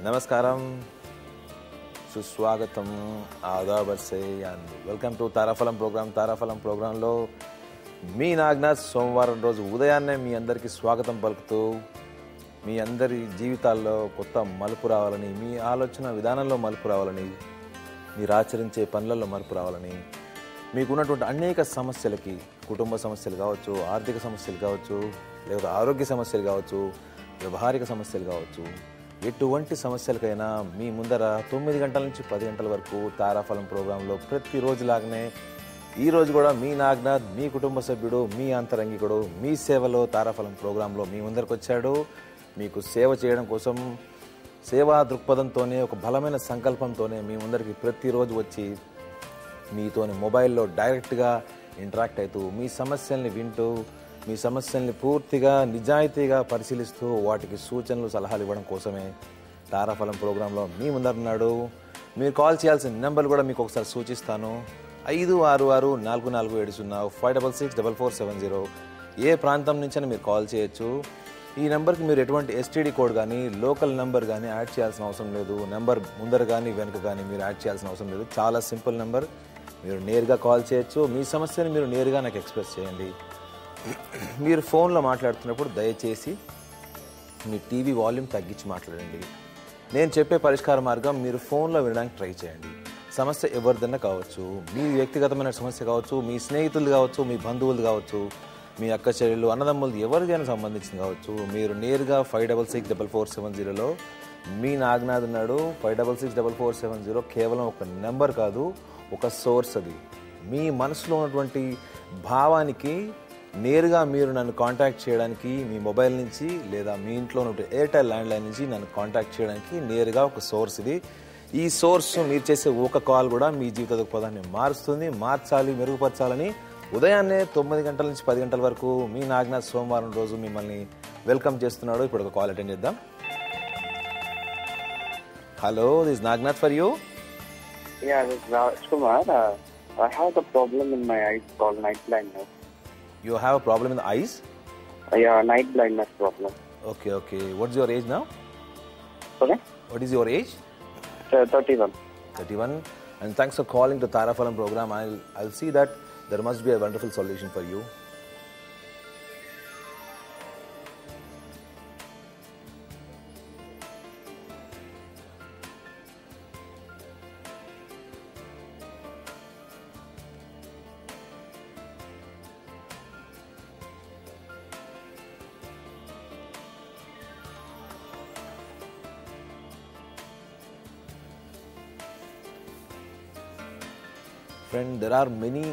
నమస్కారం, సుస్వాగతం, ఆదాబ్ సే and welcome to Taraphalam program. Taraphalam ప్రోగ్రాంలో మీ నాగనాథ్ సోమవారం రోజు ఉదయాన్నే మీ అందరికీ స్వాగతం పలుకుతూ మీ అందరి జీవితాల్లో కొత్త మలుపు రావాలని, మీ ఆలోచన విధానంలో మలుపు రావాలని, మీరు ఆచరించే పనులలో మలుపు రావాలని, మీకున్నటువంటి అనేక సమస్యలకి, కుటుంబ సమస్యలు కావచ్చు, ఆర్థిక సమస్యలు కావచ్చు, లేదా ఆరోగ్య సమస్యలు కావచ్చు, వ్యవహారిక సమస్యలు కావచ్చు, ఎటువంటి సమస్యలకైనా మీ ముందర 9 గంటల నుంచి 10 గంటల వరకు తారాఫలం ప్రోగ్రాంలో ప్రతిరోజులాగానే ఈరోజు కూడా మీ నాగనాథ్, మీ కుటుంబ సభ్యుడు, మీ అంతరంగికుడు మీ సేవలో తారాఫలం ప్రోగ్రాంలో మీ ముందరకు వచ్చాడు. మీకు సేవ చేయడం కోసం సేవా దృక్పథంతోనే, ఒక బలమైన సంకల్పంతోనే మీ ముందరికి ప్రతిరోజు వచ్చి మీతోని మొబైల్లో డైరెక్ట్గా ఇంటరాక్ట్ అవుతూ మీ సమస్యల్ని వింటూ, మీ సమస్యల్ని పూర్తిగా నిజాయితీగా పరిశీలిస్తూ వాటికి సూచనలు, సలహాలు ఇవ్వడం కోసమే తారాఫలం ప్రోగ్రాంలో మీ ముందరున్నాడు. మీరు కాల్ చేయాల్సిన నెంబర్లు కూడా మీకు ఒకసారి సూచిస్తాను. 566-4470566-4470. ఏ ప్రాంతం నుంచైనా మీరు కాల్ చేయొచ్చు. ఈ నెంబర్కి మీరు ఎటువంటి ఎస్టీడీ కోడ్ కానీ, లోకల్ నెంబర్ కానీ యాడ్ చేయాల్సిన అవసరం లేదు. నెంబర్ ముందర కానీ వెనుక కానీ మీరు యాడ్ చేయాల్సిన అవసరం లేదు. చాలా సింపుల్ నెంబర్. మీరు నేరుగా కాల్ చేయొచ్చు. మీ సమస్యను మీరు నేరుగా నాకు ఎక్స్ప్రెస్ చేయండి. మీరు ఫోన్లో మాట్లాడుతున్నప్పుడు దయచేసి మీ టీవీ వాల్యూమ్ తగ్గించి మాట్లాడండి. నేను చెప్పే పరిష్కార మార్గం మీరు ఫోన్లో వినడానికి ట్రై చేయండి. సమస్య ఎవరిదన్నా కావచ్చు, మీ వ్యక్తిగతమైన సమస్య కావచ్చు, మీ స్నేహితులు కావచ్చు, మీ బంధువులు కావచ్చు, మీ అక్క చెల్లెలు, అన్నదమ్ములు ఎవరికైనా సంబంధించింది కావచ్చు. మీరు నేరుగా 56644770లో మీ నాగనాథ్ ఉన్నాడు. 56644770 కేవలం ఒక నెంబర్ కాదు, ఒక సోర్స్. అది మీ మనసులో ఉన్నటువంటి భావానికి నేరుగా మీరు నన్ను కాంటాక్ట్ చేయడానికి, మీ మొబైల్ నుంచి లేదా మీ ఇంట్లో ఉన్న ఎయిర్టెల్ ల్యాండ్లైన్ నుంచి నన్ను కాంటాక్ట్ చేయడానికి నేరుగా ఒక సోర్స్ ఇది. ఈ సోర్స్ మీరు చేసే ఒక కాల్ కూడా మీ జీవిత దృక్పథాన్ని మారుస్తుంది. మార్చాలి, మెరుగుపరచాలని ఉదయాన్నే 9 గంటల నుంచి 10 గంటల వరకు మీ నాగనాథ్ సోమవారం రోజు మిమ్మల్ని వెల్కమ్ చేస్తున్నాడు. ఇప్పుడు ఒక కాల్ అటెండ్ చేద్దాం. Hello, this Naganath for you. Yeah, this is Raj Kumar. I have the problem in my eyes called night blindness. You have a problem in the eyes? Yeah, night blindness problem. Okay. What's your age now? Sorry? What is your age? 31. 31. And thanks for calling the Tarafalam program. I'll see that there must be a wonderful solution for you. Friend, there are many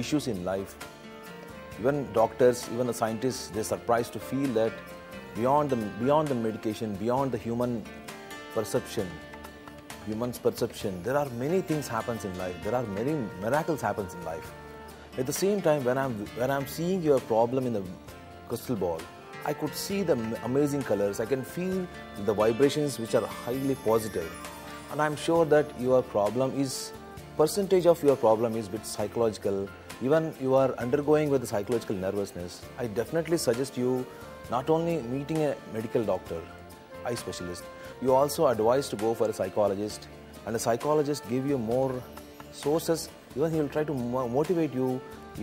issues in life. Even doctors, even the scientists, they're surprised to feel that beyond the medication, beyond the human's perception, there are many things happens in life. There are many miracles happens in life. At the same time, when I'm seeing your problem in the crystal ball, I could see the amazing colors. I can feel the vibrations which are highly positive, and I'm sure that your problem is. Percentage of your problem is bit psychological. Even you are undergoing with the psychological nervousness. I definitely suggest you not only meeting a medical doctor, eye specialist, you also advise to go for a psychologist, and the psychologist give you more sources. Even he will try to motivate you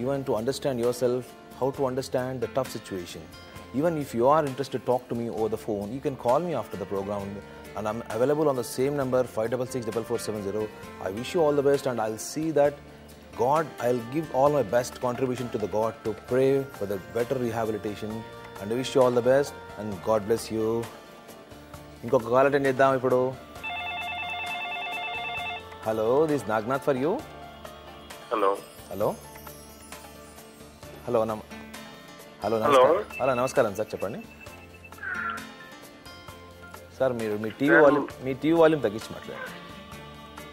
even to understand yourself, how to understand the tough situation. Even if you are interested, talk to me over the phone. You can call me after the program, and I'm available on the same number, 5664470. I wish you all the best, and I'll see that I'll give all my best contribution to the God to pray for the better rehabilitation, and I wish you all the best, and God bless you. ఇంకొక call attend చేద్దాం ఇప్పుడు. Hello, this Naganath for you. Hello. నమస్కారం sir, చెప్పండి sir. మీరు మీ TV volume తగ్గించి మాట్లాడండి.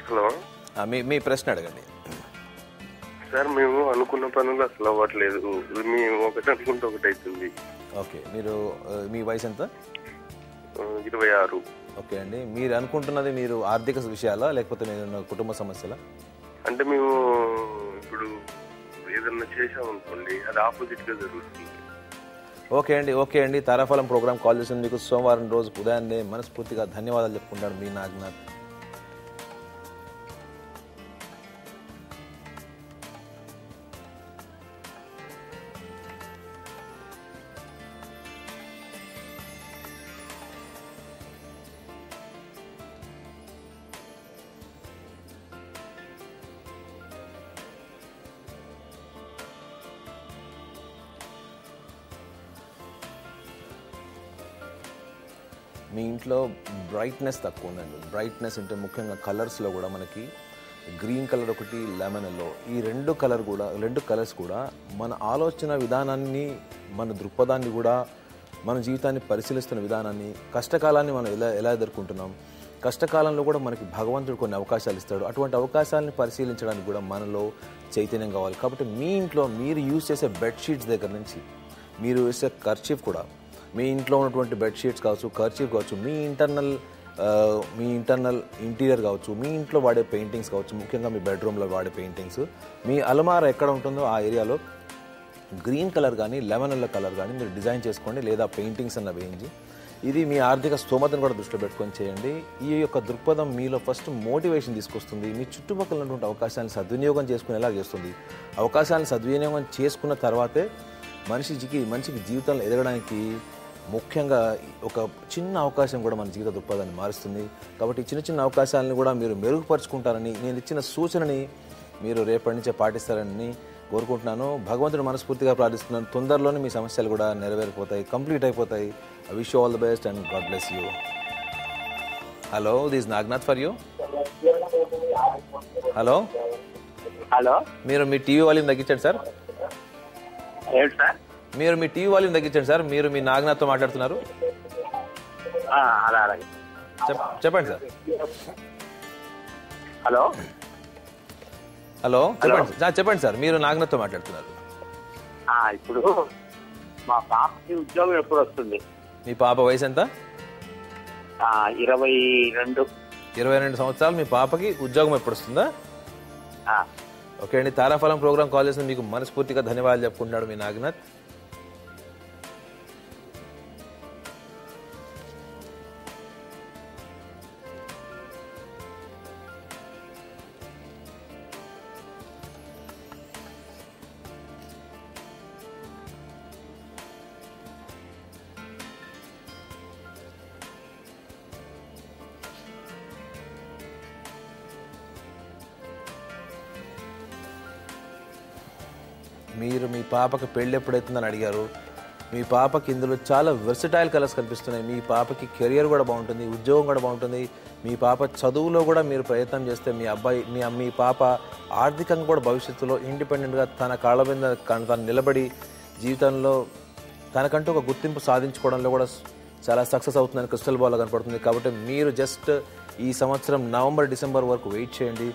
Hello. మీ ప్రశ్న అడగండి సార్, మేము అనుకున్న పనులు అసలు అవ్వట్లేదు. మేము ఒకటి అనుకుంటే ఒకటి అవుతుంది. ఓకే, మీ వయసు ఎంత? 26. ఓకే అండి, మీరు అనుకుంటున్నది మీరు ఆర్థిక విషయాలా లేకపోతే మీరు కుటుంబ సమస్యలా? అంటే మేము ఇప్పుడు ఏదన్నా చేసామనుకోండి, అది ఆపోజిట్ గా జరుగుతుంది. ఓకే అండి తారాఫలం ప్రోగ్రామ్ కాల్ చేసిన మీకు సోమవారం రోజు ఉదయాన్నే మనస్ఫూర్తిగా ధన్యవాదాలు చెప్పుకుంటాను మీ నాగనాథ్. మీ ఇంట్లో బ్రైట్నెస్ తక్కువ ఉందండి. బ్రైట్నెస్ అంటే ముఖ్యంగా కలర్స్లో కూడా మనకి గ్రీన్ కలర్ ఒకటి, లెమన్ ఎల్లో, ఈ రెండు కలర్స్ కూడా మన ఆలోచన విధానాన్ని, మన దృక్పథాన్ని కూడా, మన జీవితాన్ని పరిశీలిస్తున్న విధానాన్ని, కష్టకాలాన్ని మనం ఎలా ఎదుర్కొంటున్నాం, కష్టకాలంలో కూడా మనకి భగవంతుడు కొన్ని అవకాశాలు ఇస్తాడు. అటువంటి అవకాశాలను పరిశీలించడానికి కూడా మనలో చైతన్యం కావాలి. కాబట్టి మీ ఇంట్లో మీరు యూజ్ చేసే బెడ్షీట్స్ దగ్గర నుంచి మీరు వేసే కర్చీఫ్ కూడా, మీ ఇంట్లో ఉన్నటువంటి బెడ్షీట్స్ కావచ్చు, కర్చీఫ్ కావచ్చు, మీ ఇంటర్నల్ ఇంటీరియర్ కావచ్చు, మీ ఇంట్లో వాడే పెయింటింగ్స్ కావచ్చు, ముఖ్యంగా మీ బెడ్రూమ్లో వాడే పెయింటింగ్స్, మీ అలమార ఎక్కడ ఉంటుందో ఆ ఏరియాలో గ్రీన్ కలర్ కానీ లెమన్ ఎల్లో కలర్ కానీ మీరు డిజైన్ చేసుకోండి, లేదా పెయింటింగ్స్ అన్న వేయించి. ఇది మీ ఆర్థిక స్తోమతను కూడా దృష్టిలో పెట్టుకొని చేయండి. ఈ యొక్క దృక్పథం మీలో ఫస్ట్ మోటివేషన్ తీసుకొస్తుంది. మీ చుట్టుపక్కల ఉన్నటువంటి అవకాశాలను సద్వినియోగం చేసుకునేలా చేస్తుంది. అవకాశాలను సద్వినియోగం చేసుకున్న తర్వాతే మనిషికి జీవితంలో ఎదగడానికి ముఖ్యంగా ఒక చిన్న అవకాశం కూడా మన జీవిత దృక్పథాన్ని మారుస్తుంది. కాబట్టి చిన్న అవకాశాలను కూడా మీరు మెరుగుపరుచుకుంటారని, నేను ఇచ్చిన సూచనని మీరు రేపటి నుంచే పాటిస్తారని కోరుకుంటున్నాను. భగవంతుడు మనస్ఫూర్తిగా ప్రార్థిస్తున్నాను. తొందరలోనే మీ సమస్యలు కూడా నెరవేరిపోతాయి, కంప్లీట్ అయిపోతాయి. I wish you all the best and God bless you. Hello, this Naganath for you. Hello, మీరు మీ టీవీ వాల్యూమ్ తగ్గించండి సార్. మీరు మీ టీవీ వాల్యూమ్ తగ్గించండి సార్. మీరు మీ నాగనాథ్తో మాట్లాడుతున్నారు. చెప్పండి సార్. హలో, చెప్పండి సార్. మీరు నాగనాథ్తో మాట్లాడుతున్నారు. ఇప్పుడు మా పాపకి ఉద్యోగం ఎప్పుడు వస్తుంది? మీ పాప వయసు ఎంత? 22 సంవత్సరాలు. మీ పాపకి ఉద్యోగం ఎప్పుడు వస్తుందా? ఓకే అండి, తారాఫలం ప్రోగ్రామ్ కాల్ చేసిన మీకు మనస్ఫూర్తిగా ధన్యవాదాలు చెప్పుకుంటున్నాడు మీ నాగనాథ్. మీరు మీ పాపకి పెళ్ళి ఎప్పుడైతుందని అడిగారు. మీ పాపకి ఇందులో చాలా వెర్సటైల్ కలర్స్ కనిపిస్తున్నాయి. మీ పాపకి కెరియర్ కూడా బాగుంటుంది, ఉద్యోగం కూడా బాగుంటుంది. మీ పాప చదువులో కూడా మీరు ప్రయత్నం చేస్తే మీ పాప ఆర్థికంగా కూడా భవిష్యత్తులో ఇండిపెండెంట్గా తన కాళ్ళ మీద తను నిలబడి జీవితంలో తనకంటూ ఒక గుర్తింపు సాధించుకోవడంలో కూడా చాలా సక్సెస్ అవుతుందని క్రిస్టల్ బాల్లో కనపడుతుంది. కాబట్టి మీరు జస్ట్ ఈ సంవత్సరం నవంబర్, డిసెంబర్ వరకు వెయిట్ చేయండి.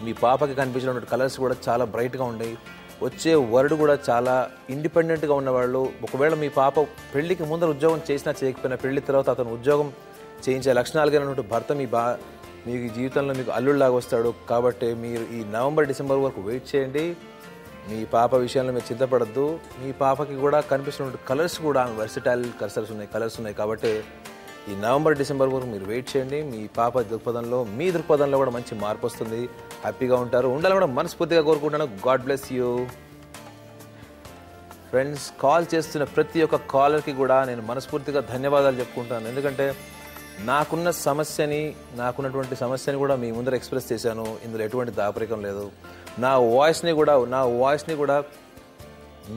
మీ పాపకి కనిపించినటువంటి కలర్స్ కూడా చాలా బ్రైట్గా ఉన్నాయి. వచ్చే వర్డ్ కూడా చాలా ఇండిపెండెంట్గా ఉన్నవాళ్ళు. ఒకవేళ మీ పాప పెళ్లికి ముందర ఉద్యోగం చేసినా చేయకపోయినా పెళ్లి తర్వాత అతను ఉద్యోగం చేయించే లక్షణాలు కలిగినటువంటి భర్త మీ జీవితంలో మీకు అల్లుళ్ళలాగా వస్తాడు. కాబట్టి మీరు ఈ నవంబర్, డిసెంబర్ వరకు వెయిట్ చేయండి. మీ పాప విషయంలో మీరు చింతపడద్దు. మీ పాపకి కూడా కనిపిస్తున్నటువంటి కలర్స్ కూడా వెర్సటైల్ కలర్స్ ఉన్నాయి. కాబట్టి ఈ నవంబర్, డిసెంబర్ వరకు మీరు వెయిట్ చేయండి. మీ పాప మీ దృక్పథంలో కూడా మంచి మార్పు వస్తుంది. హ్యాపీగా ఉంటారు, ఉండాలని కూడా మనస్ఫూర్తిగా కోరుకుంటున్నాను. God bless you. Friends, call చేస్తున్న ప్రతి ఒక్క కాలర్కి కూడా నేను మనస్ఫూర్తిగా ధన్యవాదాలు చెప్పుకుంటాను. ఎందుకంటే నాకున్నటువంటి సమస్యని కూడా మీ ముందర ఎక్స్ప్రెస్ చేశాను. ఇందులో ఎటువంటి దాపరికం లేదు. నా వాయిస్ని కూడా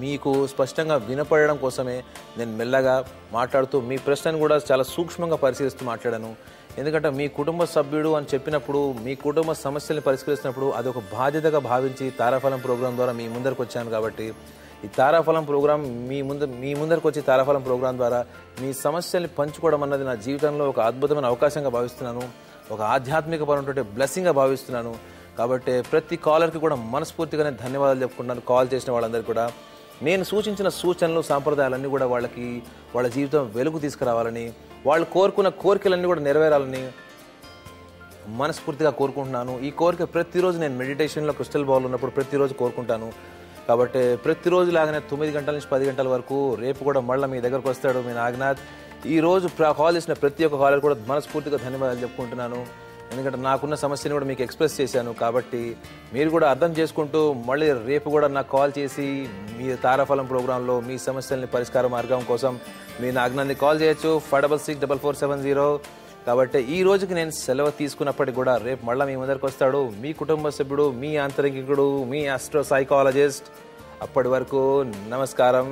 మీకు స్పష్టంగా వినపడడం కోసమే నేను మెల్లగా మాట్లాడుతూ మీ ప్రశ్నను కూడా చాలా సూక్ష్మంగా పరిశీలిస్తూ మాట్లాడాను. ఎందుకంటే మీ కుటుంబ సభ్యుడు అని చెప్పినప్పుడు, మీ కుటుంబ సమస్యల్ని పరిష్కరిస్తున్నప్పుడు అది ఒక బాధ్యతగా భావించి తారాఫలం ప్రోగ్రాం ద్వారా మీ ముందరకు వచ్చాను. కాబట్టి ఈ తారాఫలం ప్రోగ్రాం మీ ముందరకు వచ్చి తారాఫలం ప్రోగ్రాం ద్వారా మీ సమస్యల్ని పంచుకోవడం అన్నది నా జీవితంలో ఒక అద్భుతమైన అవకాశంగా భావిస్తున్నాను, ఒక ఆధ్యాత్మికపరమైనటువంటి బ్లెస్సింగ్గా భావిస్తున్నాను. కాబట్టి ప్రతి కాలర్కి కూడా మనస్ఫూర్తిగానే ధన్యవాదాలు చెప్పుకుంటున్నాను. కాల్ చేసిన వాళ్ళందరికీ కూడా నేను సూచించిన సూచనలు, సాంప్రదాయాలన్నీ కూడా వాళ్ళ జీవితం వెలుగు తీసుకురావాలని, వాళ్ళు కోరుకున్న కోరికలన్నీ కూడా నెరవేరాలని మనస్ఫూర్తిగా కోరుకుంటున్నాను. ఈ కోరిక ప్రతిరోజు నేను మెడిటేషన్లో క్రిస్టల్ బాల్ ఉన్నప్పుడు ప్రతిరోజు కోరుకుంటాను. కాబట్టి ప్రతిరోజు లాగానే 9 గంటల నుంచి 10 గంటల వరకు రేపు కూడా మళ్ళీ మీ దగ్గరకు వస్తాడు మీ నాగనాథ్. ఈ రోజు కాల్ చేసిన ప్రతి ఒక్క కాలర్ కూడా మనస్ఫూర్తిగా ధన్యవాదాలు చెప్పుకుంటున్నాను. ఎందుకంటే నాకున్న సమస్యని కూడా మీకు ఎక్స్ప్రెస్ చేశాను. కాబట్టి మీరు కూడా అర్థం చేసుకుంటూ మళ్ళీ రేపు కూడా నాకు కాల్ చేసి మీ తారాఫలం ప్రోగ్రాంలో మీ సమస్యల్ని పరిష్కార మార్గం కోసం మీ నాగనాథ్ని కాల్ చేయొచ్చు 56644740. కాబట్టి ఈ రోజుకి నేను సెలవు తీసుకున్నప్పటికీ కూడా రేపు మళ్ళీ మీ ముందరికి వస్తాడు మీ కుటుంబ సభ్యుడు, మీ ఆంతరికుడు, మీ ఆస్ట్రో సైకాలజిస్ట్. అప్పటి వరకు నమస్కారం.